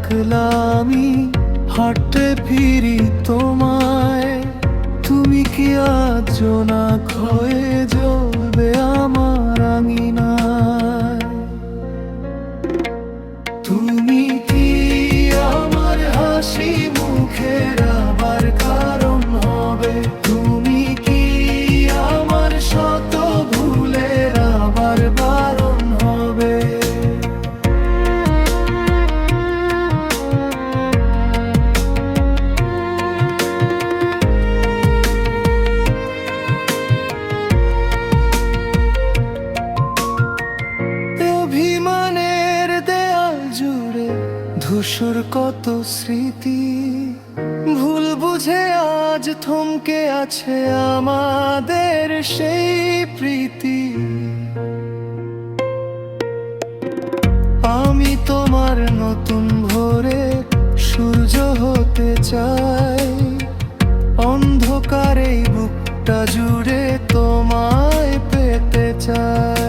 একলা আমি হাঁটতে ফিরি তোমায়। তুমি কি আজ না হয়ে জ্বলবে আমার আঙিনায়? তুমি কি আমার হাসি মুখের আবার কারণ হবে? তুমি কি আমার শত ভুলের আবার বারণ হবে? অভিমানের দেয়াল জুড়ে ধূসর কত স্মৃতি, ভুল বুঝে আজ থমকে আছে আমাদের সেই প্রীতি। আমি তোমার নতুন ভোরে সূর্য হতে চাই, অন্ধকারে বুকটা জুড়ে তোমায় পেতে চাই।